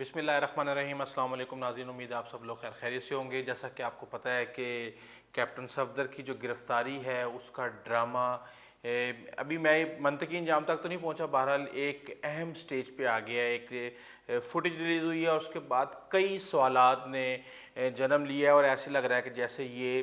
بسم اللہ الرحمن الرحیم۔ السلام علیکم ناظرین، امید ہے آپ سب لوگ خیر خیریت سے ہوں گے۔ جیسا کہ آپ کو پتہ ہے کہ کیپٹن صفدر کی جو گرفتاری ہے اس کا ڈرامہ ابھی میں منطقی انجام تک تو نہیں پہنچا، بہرحال ایک اہم سٹیج پہ آ گیا ہے۔ ایک فوٹیج ریلیز ہوئی ہے اور اس کے بعد کئی سوالات نے جنم لیا ہے، اور ایسے لگ رہا ہے کہ جیسے یہ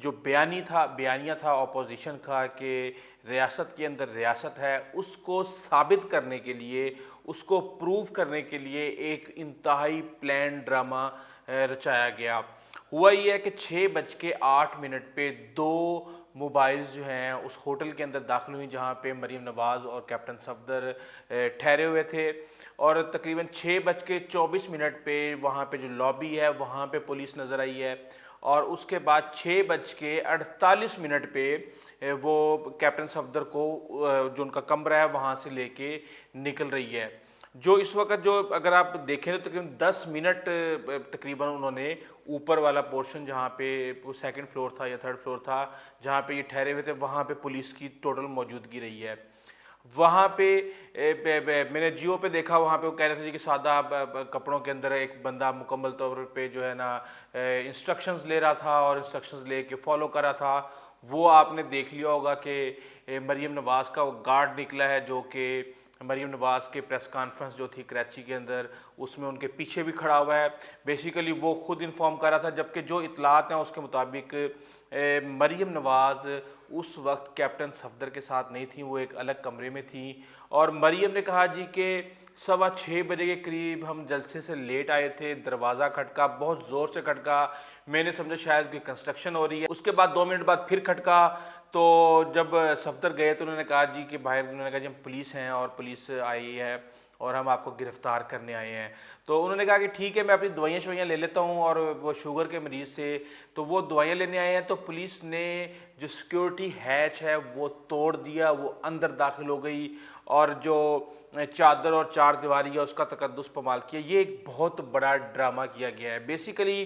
جو بیانیہ تھا اپوزیشن کا کہ ریاست کے اندر ریاست ہے، اس کو ثابت کرنے کے لیے، اس کو پروو کرنے کے لیے ایک انتہائی پلان ڈرامہ رچایا گیا۔ ہوا یہ ہے کہ 6:08 پہ دو موبائلز جو ہیں اس ہوٹل کے اندر داخل ہوئی جہاں پہ مریم نواز اور کیپٹن صفدر ٹھہرے ہوئے تھے، اور تقریباً 6:24 پہ وہاں پہ جو لابی ہے وہاں پہ پولیس نظر آئی ہے، اور اس کے بعد 6:48 پہ وہ کیپٹن صفدر کو جو ان کا کمرہ ہے وہاں سے لے کے نکل رہی ہے۔ جو اس وقت جو اگر آپ دیکھیں تو تقریباً 10 منٹ تقریباً انہوں نے اوپر والا پورشن جہاں پہ سیکنڈ فلور تھا یا تھرڈ فلور تھا جہاں پہ یہ ٹھہرے ہوئے تھے وہاں پہ پولیس کی ٹوٹل موجودگی رہی ہے۔ وہاں پہ میں نے جیو پہ دیکھا، وہاں پہ وہ کہہ رہے تھے کہ سادہ کپڑوں کے اندر ایک بندہ مکمل طور پہ جو ہے نا انسٹرکشنز لے رہا تھا اور انسٹرکشنز لے کے فالو کر رہا تھا۔ وہ آپ نے دیکھ لیا ہوگا کہ مریم نواز کا وہ گارڈ نکلا ہے جو کہ مریم نواز کے پریس کانفرنس جو تھی کراچی کے اندر، اس میں ان کے پیچھے بھی کھڑا ہوا ہے۔ بیسیکلی وہ خود انفارم کر رہا تھا، جبکہ جو اطلاعات ہیں اس کے مطابق مریم نواز اس وقت کیپٹن صفدر کے ساتھ نہیں تھیں، وہ ایک الگ کمرے میں تھیں، اور مریم نے کہا جی کہ 6:15 کے قریب ہم جلسے سے لیٹ آئے تھے، دروازہ کھٹکا، بہت زور سے کھٹکا، میں نے سمجھا شاید کوئی کنسٹرکشن ہو رہی ہے۔ اس کے بعد 2 منٹ بعد پھر کھٹکا، تو جب صفدر گئے تو انہوں نے کہا جی کہ باہر، انہوں نے کہا جی ہم پولیس ہیں اور پولیس آئی ہے اور ہم آپ کو گرفتار کرنے آئے ہیں۔ تو انہوں نے کہا کہ ٹھیک ہے، میں اپنی دوائیاں لے لیتا ہوں، اور وہ شوگر کے مریض تھے تو وہ دوائیاں لینے آئے ہیں۔ تو پولیس نے جو سیکیورٹی ہیچ ہے وہ توڑ دیا، وہ اندر داخل ہو گئی اور جو چادر اور چار دیواری ہے اس کا تقدس پامال کیا۔ یہ ایک بہت بڑا ڈرامہ کیا گیا ہے۔ بیسیکلی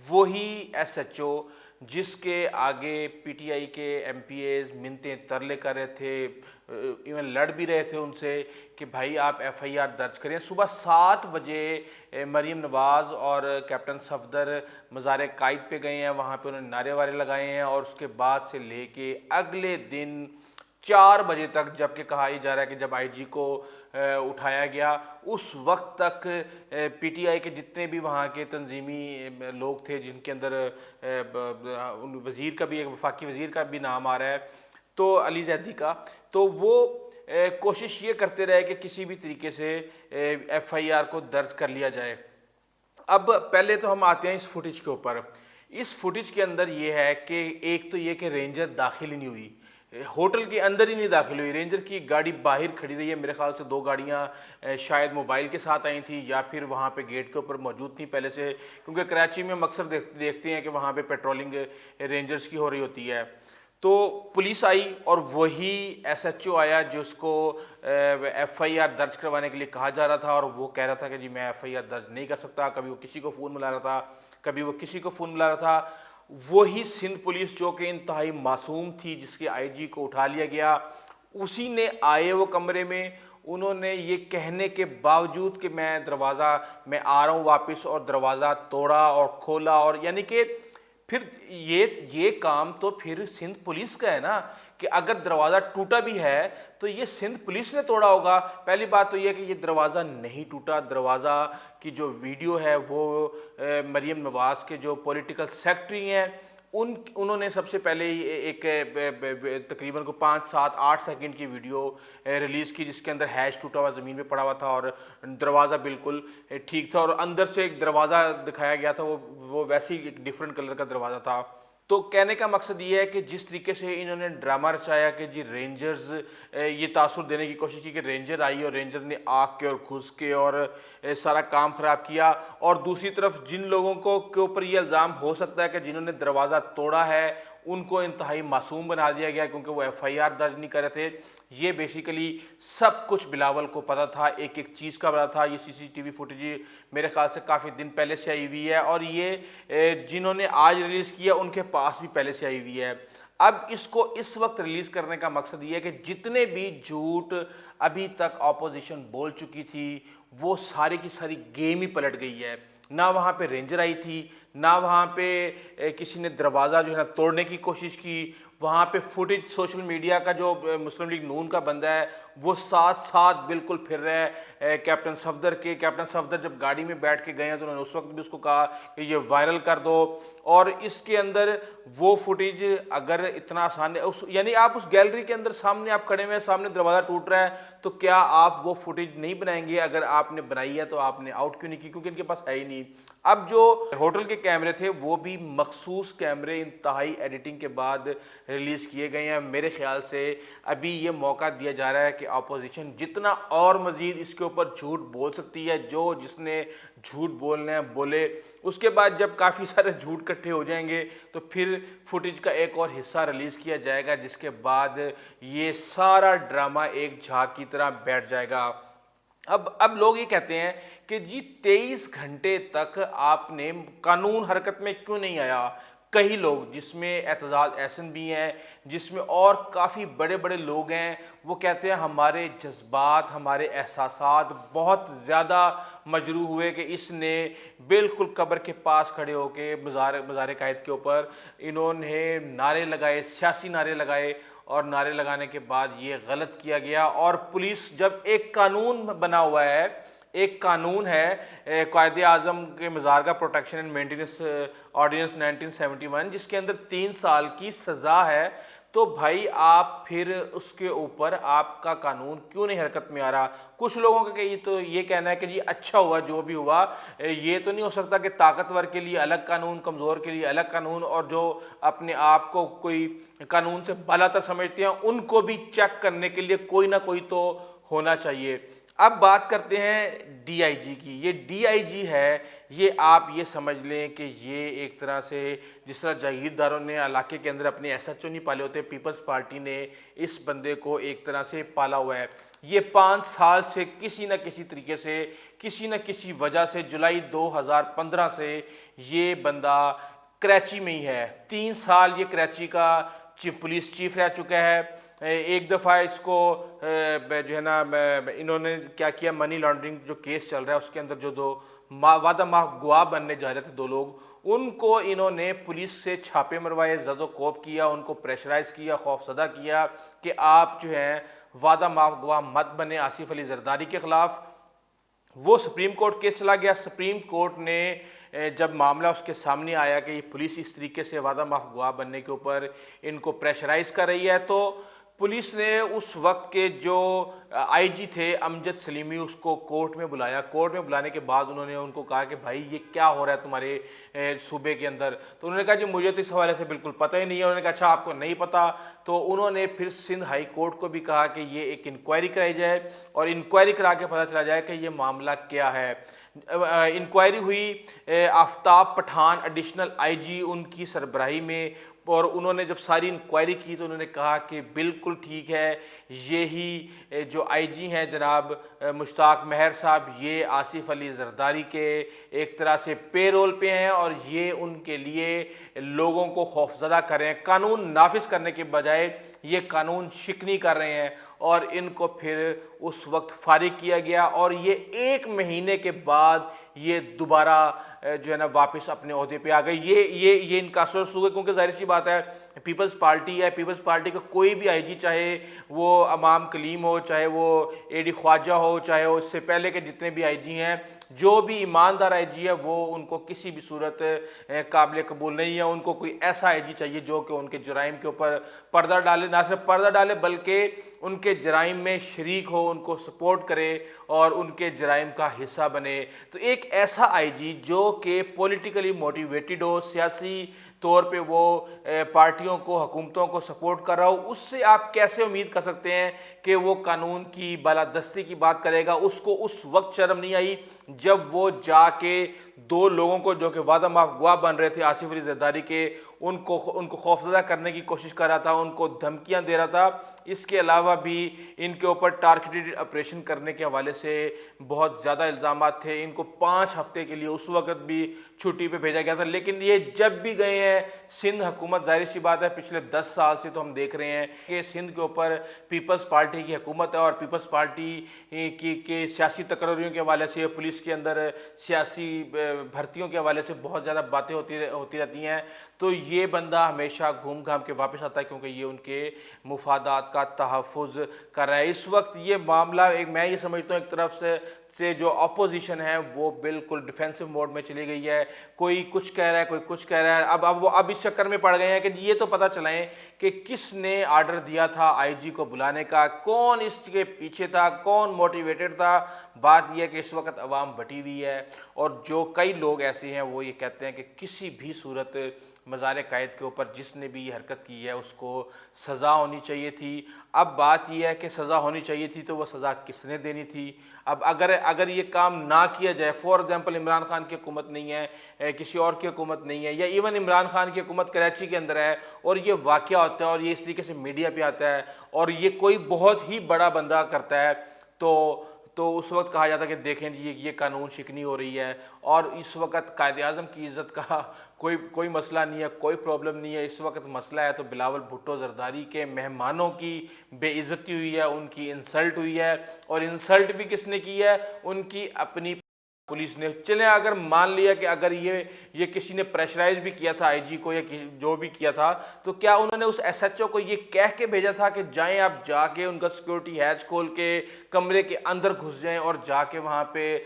وہی ایس ایچ او جس کے آگے پی ٹی آئی کے ایم پی ایز منتیں ترلے کر رہے تھے، ایون لڑ بھی رہے تھے ان سے کہ بھائی آپ ایف آئی آر درج کریں۔ صبح 7 بجے مریم نواز اور کیپٹن صفدر مزار قائد پہ گئے ہیں، وہاں پہ انہوں نے نعرے وارے لگائے ہیں، اور اس کے بعد سے لے کے اگلے دن 4 بجے تک، جبکہ کہا ہی جا رہا ہے کہ جب آئی جی کو اٹھایا گیا اس وقت تک پی ٹی آئی کے جتنے بھی وہاں کے تنظیمی لوگ تھے، جن کے اندر وزیر کا بھی، ایک وفاقی وزیر کا بھی نام آ رہا ہے تو علی زیدی کا، تو وہ کوشش یہ کرتے رہے کہ کسی بھی طریقے سے ایف آئی آر کو درج کر لیا جائے۔ اب پہلے تو ہم آتے ہیں اس فوٹیج کے اوپر۔ اس فوٹیج کے اندر یہ ہے کہ ایک تو یہ کہ رینجر داخل ہی نہیں ہوئی، ہوٹل کے اندر ہی نہیں داخل ہوئی، رینجر کی گاڑی باہر کھڑی رہی ہے۔ میرے خیال سے 2 گاڑیاں شاید موبائل کے ساتھ آئی تھیں یا پھر وہاں پہ گیٹ کے اوپر موجود تھیں پہلے سے، کیونکہ کراچی میں ہم اکثر دیکھتے ہیں کہ وہاں پہ پیٹرولنگ رینجرز کی ہو رہی ہوتی ہے۔ تو پولیس آئی اور وہی ایس ایچ او آیا جس کو ایف آئی آر درج کروانے کے لیے کہا جا رہا تھا، اور وہ کہہ رہا تھا کہ جی میں ایف آئی آر درج نہیں کر سکتا۔ کبھی وہ کسی کو فون ملا رہا تھا، کبھی وہ کسی کو فون ملا رہا تھا۔ وہی سندھ پولیس جو کہ انتہائی معصوم تھی، جس کے آئی جی کو اٹھا لیا گیا، اسی نے آئے وہ کمرے میں، انہوں نے یہ کہنے کے باوجود کہ میں آ رہا ہوں واپس، اور دروازہ توڑا اور کھولا، اور یعنی کہ پھر یہ کام تو پھر سندھ پولیس کا ہے نا، کہ اگر دروازہ ٹوٹا بھی ہے تو یہ سندھ پولیس نے توڑا ہوگا۔ پہلی بات تو یہ کہ یہ دروازہ نہیں ٹوٹا، دروازہ کی جو ویڈیو ہے وہ مریم نواز کے جو پولیٹیکل سیکرٹری ہیں انہوں نے سب سے پہلے ایک تقریباً کو 5 7 8 سیکنڈ کی ویڈیو ریلیز کی، جس کے اندر ہیش ٹوٹا ہوا زمین پہ پڑا ہوا تھا اور دروازہ بالکل ٹھیک تھا، اور اندر سے ایک دروازہ دکھایا گیا تھا، وہ ویسے ہی ایک ڈیفرنٹ کلر کا دروازہ تھا۔ تو کہنے کا مقصد یہ ہے کہ جس طریقے سے انہوں نے ڈرامہ رچایا کہ جی رینجرز، یہ تاثر دینے کی کوشش کی کہ رینجر آئی اور رینجر نے آگ کے اور گھس کے اور سارا کام خراب کیا، اور دوسری طرف جن لوگوں کے اوپر یہ الزام ہو سکتا ہے کہ جنہوں نے دروازہ توڑا ہے ان کو انتہائی معصوم بنا دیا گیا کیونکہ وہ ایف آئی آر درج نہیں کر رہے تھے۔ یہ بیسیکلی سب کچھ بلاول کو پتہ تھا، ایک ایک چیز کا پتہ تھا۔ یہ سی سی ٹی وی فوٹیج میرے خیال سے کافی دن پہلے سے آئی ہوئی ہے، اور یہ جنہوں نے آج ریلیز کیا ان کے پاس بھی پہلے سے آئی ہوئی ہے۔ اب اس کو اس وقت ریلیز کرنے کا مقصد یہ ہے کہ جتنے بھی جھوٹ ابھی تک اپوزیشن بول چکی تھی وہ ساری کی ساری گیم ہی پلٹ گئی ہے. نہ وہاں پہ رینجر آئی تھی، نہ وہاں پہ کسی نے دروازہ جو ہے نا توڑنے کی کوشش کی. وہاں پہ فوٹیج سوشل میڈیا کا جو مسلم لیگ نون کا بندہ ہے وہ ساتھ ساتھ بالکل پھر رہا ہے کیپٹن صفدر کے. کیپٹن صفدر جب گاڑی میں بیٹھ کے گئے ہیں تو انہوں نے اس وقت بھی اس کو کہا کہ یہ وائرل کر دو. اور اس کے اندر وہ فوٹیج اگر اتنا آسان ہے یعنی آپ اس گیلری کے اندر سامنے آپ کھڑے ہوئے ہیں، سامنے دروازہ ٹوٹ رہا ہے، تو کیا آپ وہ فوٹیج نہیں بنائیں گے؟ اگر آپ نے بنائی ہے تو آپ نے آؤٹ کیوں نہیں کی؟ کیونکہ ان کے پاس ہے ہی نہیں. اب جو ہوٹل کے کیمرے تھے وہ بھی مخصوص کیمرے انتہائی ایڈیٹنگ کے بعد ریلیز کیے گئے ہیں. میرے خیال سے ابھی یہ موقع دیا جا رہا ہے کہ اپوزیشن جتنا اور مزید اس کے اوپر جھوٹ بول سکتی ہے، جو جس نے جھوٹ بولنا ہے بولے. اس کے بعد جب کافی سارے جھوٹ کٹھے ہو جائیں گے تو پھر فوٹیج کا ایک اور حصہ ریلیز کیا جائے گا، جس کے بعد یہ سارا ڈرامہ ایک جھاگ کی طرح بیٹھ جائے گا. اب لوگ یہ کہتے ہیں کہ جی 23 گھنٹے تک آپ نے قانون حرکت میں کیوں نہیں آیا؟ کئی لوگ، جس میں اعتزاز احسن بھی ہیں، جس میں اور کافی بڑے بڑے لوگ ہیں، وہ کہتے ہیں ہمارے جذبات، ہمارے احساسات بہت زیادہ مجروح ہوئے کہ اس نے بالکل قبر کے پاس کھڑے ہو کے مزار قائد کے اوپر انہوں نے نعرے لگائے، سیاسی نعرے لگائے، اور نعرے لگانے کے بعد یہ غلط کیا گیا. اور پولیس جب ایک قانون بنا ہوا ہے، ایک قانون ہے قائد اعظم کے مزار کا پروٹیکشن اینڈ مینٹیننس آرڈیننس 1971، جس کے اندر 3 سال کی سزا ہے، تو بھائی آپ پھر اس کے اوپر آپ کا قانون کیوں نہیں حرکت میں آ رہا؟ کچھ لوگوں کا یہ کہنا ہے کہ جی اچھا ہوا جو بھی ہوا، یہ تو نہیں ہو سکتا کہ طاقتور کے لیے الگ قانون، کمزور کے لیے الگ قانون، اور جو اپنے آپ کو کوئی قانون سے بالاتر سمجھتے ہیں ان کو بھی چیک کرنے کے لیے کوئی نہ کوئی تو ہونا چاہیے. اب بات کرتے ہیں ڈی آئی جی کی. یہ ڈی آئی جی ہے، یہ آپ یہ سمجھ لیں کہ یہ ایک طرح سے جس طرح جاگیرداروں نے علاقے کے اندر اپنے ایس ایچ او نہیں پالے ہوتے، پیپلز پارٹی نے اس بندے کو ایک طرح سے پالا ہوا ہے. یہ 5 سال سے کسی نہ کسی طریقے سے، کسی نہ کسی وجہ سے، جولائی 2015 سے یہ بندہ کراچی میں ہی ہے. 3 سال یہ کراچی کا پولیس چیف رہ چکا ہے. ایک دفعہ اس کو جو ہے نا انہوں نے کیا کیا، منی لانڈرنگ جو کیس چل رہا ہے اس کے اندر جو 2 وعدہ ماہ گواہ بننے جا رہے تھے 2 لوگ، ان کو انہوں نے پولیس سے چھاپے مروائے، زد و کوب کیا، ان کو پریشرائز کیا، خوف زدہ کیا کہ آپ جو ہیں وعدہ ماہ گواہ مت بنے آصف علی زرداری کے خلاف. وہ سپریم کورٹ کیس چلا گیا. سپریم کورٹ نے جب معاملہ اس کے سامنے آیا کہ یہ پولیس اس طریقے سے وعدہ معاف گواہ بننے کے اوپر ان کو پریشرائز کر رہی ہے، تو پولیس نے اس وقت کے جو آئی جی تھے امجد سلیمی، اس کو کورٹ میں بلایا. کورٹ میں بلانے کے بعد انہوں نے ان کو کہا کہ بھائی یہ کیا ہو رہا ہے تمہارے صوبے کے اندر؟ تو انہوں نے کہا جی مجھے تو اس حوالے سے بالکل پتہ ہی نہیں ہے. انہوں نے کہا اچھا آپ کو نہیں پتہ؟ تو انہوں نے پھر سندھ ہائی کورٹ کو بھی کہا کہ یہ ایک انکوائری کرائی جائے اور انکوائری کرا کے پتہ چلا جائے کہ یہ معاملہ کیا ہے. انکوائری ہوئی آفتاب پٹھان ایڈیشنل آئی جی ان کی سربراہی میں، اور انہوں نے جب ساری انکوائری کی تو انہوں نے کہا کہ بالکل ٹھیک ہے، یہی جو آئی جی ہیں جناب مشتاق مہر صاحب، یہ آصف علی زرداری کے ایک طرح سے پے رول پہ ہیں اور یہ ان کے لیے لوگوں کو خوفزدہ کر رہے ہیں. قانون نافذ کرنے کے بجائے یہ قانون شکنی کر رہے ہیں، اور ان کو پھر اس وقت فارغ کیا گیا. اور یہ 1 مہینے کے بعد یہ دوبارہ جو ہے نا واپس اپنے عہدے پہ آ گئی. یہ ان کا سورس ہوئے، کیونکہ ظاہر سی بات ہے پیپلز پارٹی ہے. پیپلز پارٹی کا کوئی بھی آئی جی، چاہے وہ امام کلیم ہو، چاہے وہ اے ڈی خواجہ ہو، چاہے وہ اس سے پہلے کے جتنے بھی آئی جی ہیں، جو بھی ایماندار آئی جی ہے وہ ان کو کسی بھی صورت قابل قبول نہیں ہے. ان کو کوئی ایسا آئی جی چاہیے جو کہ ان کے جرائم کے اوپر پردہ ڈالے، نہ صرف پردہ ڈالے بلکہ ان کے جرائم میں شریک ہو، ان کو سپورٹ کرے اور ان کے جرائم کا حصہ بنے. تو ایک ایسا آئی جی جو کہ پولیٹیکلی موٹیویٹڈ ہو، سیاسی طور پہ وہ پارٹیوں کو، حکومتوں کو سپورٹ کر رہا ہو، اس سے آپ کیسے امید کر سکتے ہیں کہ وہ قانون کی بالادستی کی بات کرے گا؟ اس کو اس وقت شرم نہیں آئی جب وہ جا کے 2 لوگوں کو جو کہ وعدہ معاف گواہ بن رہے تھے آصف علی زرداری کے، ان کو خوفزدہ کرنے کی کوشش کر رہا تھا، ان کو دھمکیاں دے رہا تھا۔ اس کے علاوہ بھی ان کے اوپر ٹارگیٹڈ آپریشن کرنے کے حوالے سے بہت زیادہ الزامات تھے۔ ان کو 5 ہفتے کے لیے اس وقت بھی چھٹی پہ بھیجا گیا تھا، لیکن یہ جب بھی گئے ہیں سندھ حکومت، ظاہر سی بات ہے پچھلے 10 سال سے تو ہم دیکھ رہے ہیں کہ سندھ کے اوپر پیپلز پارٹی کی حکومت ہے، اور پیپلز پارٹی کی سیاسی تقرریوں کے حوالے سے، پولیس کے اندر سیاسی بھرتیوں کے حوالے سے بہت زیادہ باتیں ہوتی رہتی ہیں۔ تو یہ بندہ ہمیشہ گھوم گھام کے واپس آتا ہے، کیونکہ یہ ان کے مفادات کا تحفظ کر رہا ہے۔ اس وقت یہ معاملہ میں یہ سمجھتا ہوں ایک طرف سے جو اپوزیشن ہے وہ بالکل ڈیفینسو موڈ میں چلی گئی ہے، کوئی کچھ کہہ رہا ہے، کوئی کچھ کہہ رہا ہے۔ اب اس چکر میں پڑ گئے ہیں کہ یہ تو پتہ چلائیں کہ کس نے آرڈر دیا تھا آئی جی کو بلانے کا، کون اس کے پیچھے تھا، کون موٹیویٹڈ تھا۔ بات یہ ہے کہ اس وقت عوام بٹی ہوئی ہے، اور جو کئی لوگ ایسے ہیں وہ یہ کہتے ہیں کہ کسی بھی صورت مزار قائد کے اوپر جس نے بھی یہ حرکت کی ہے اس کو سزا ہونی چاہیے تھی۔ اب بات یہ ہے کہ سزا ہونی چاہیے تھی تو وہ سزا کس نے دینی تھی؟ اب اگر یہ کام نہ کیا جائے، فار ایگزامپل عمران خان کی حکومت نہیں ہے، کسی اور کی حکومت نہیں ہے، یا ایون عمران خان کی حکومت کراچی کے اندر ہے اور یہ واقعہ ہوتا ہے اور یہ اس طریقے سے میڈیا پہ آتا ہے اور یہ کوئی بہت ہی بڑا بندہ کرتا ہے، تو اس وقت کہا جاتا ہے کہ دیکھیں جی یہ قانون شکنی ہو رہی ہے۔ اور اس وقت قائد اعظم کی عزت کا کوئی مسئلہ نہیں ہے، کوئی پرابلم نہیں ہے۔ اس وقت مسئلہ ہے تو بلاول بھٹو زرداری کے مہمانوں کی بے عزتی ہوئی ہے، ان کی انسلٹ ہوئی ہے، اور انسلٹ بھی کس نے کی ہے؟ ان کی اپنی پولیس نے۔ چلیں اگر مان لیا کہ اگر یہ کسی نے پریشرائز بھی کیا تھا آئی جی کو، یا جو بھی کیا تھا، تو کیا انہوں نے اس ایس ایچ او کو یہ کہہ کے بھیجا تھا کہ جائیں آپ جا کے ان کا سیکورٹی ہیچ کھول کے کمرے کے اندر گھس جائیں اور جا کے وہاں پہ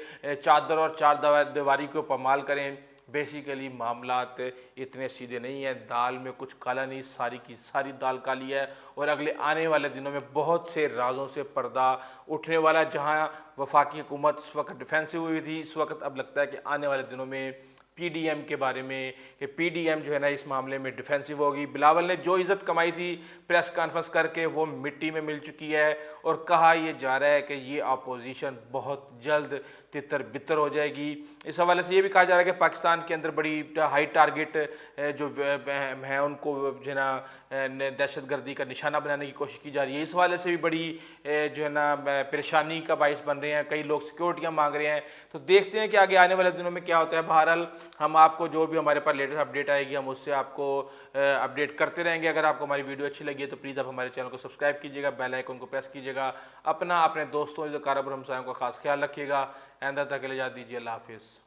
چادر اور چار دیواری کو پامال کریں؟ بیسیکلی معاملات اتنے سیدھے نہیں ہیں، دال میں کچھ کالا نہیں، ساری کی ساری دال کالی ہے، اور اگلے آنے والے دنوں میں بہت سے رازوں سے پردہ اٹھنے والا۔ جہاں وفاقی حکومت اس وقت ڈیفینسو ہوئی تھی، اس وقت اب لگتا ہے کہ آنے والے دنوں میں پی ڈی ایم کے بارے میں، کہ پی ڈی ایم جو ہے نا اس معاملے میں ڈیفینسو ہوگی۔ بلاول نے جو عزت کمائی تھی پریس کانفرنس کر کے وہ مٹی میں مل چکی ہے، اور کہا یہ جا رہا ہے کہ یہ اپوزیشن بہت جلد تتر بتر ہو جائے گی۔ اس حوالے سے یہ بھی کہا جا رہا ہے کہ پاکستان کے اندر بڑی ہائی ٹارگٹ جو ہیں ان کو جو ہے نا دہشت گردی کا نشانہ بنانے کی کوشش کی جا رہی ہے۔ اس حوالے سے بھی بڑی جو ہے نا پریشانی کا باعث بن رہے ہیں، کئی لوگ سیکورٹیاں مانگ رہے ہیں۔ تو دیکھتے ہیں کہ آگے آنے والے دنوں میں کیا ہوتا ہے۔ بہرحال ہم آپ کو جو بھی ہمارے پاس لیٹسٹ اپڈیٹ آئے گی ہم اس سے آپ کو اپڈیٹ کرتے رہیں گے۔ اگر آپ کو ہماری ویڈیو اچھی لگی ہے تو پلیز آپ ہمارے چینل کو سبسکرائب کیجیے گا، بیل آئیکن کو پریس کیجیے گا، اپنے دوستوں، اقارب اور ہمسایوں کا خاص خیال رکھیے گا۔ آئندہ تک کے لیے اجازت دیجیے، اللہ حافظ۔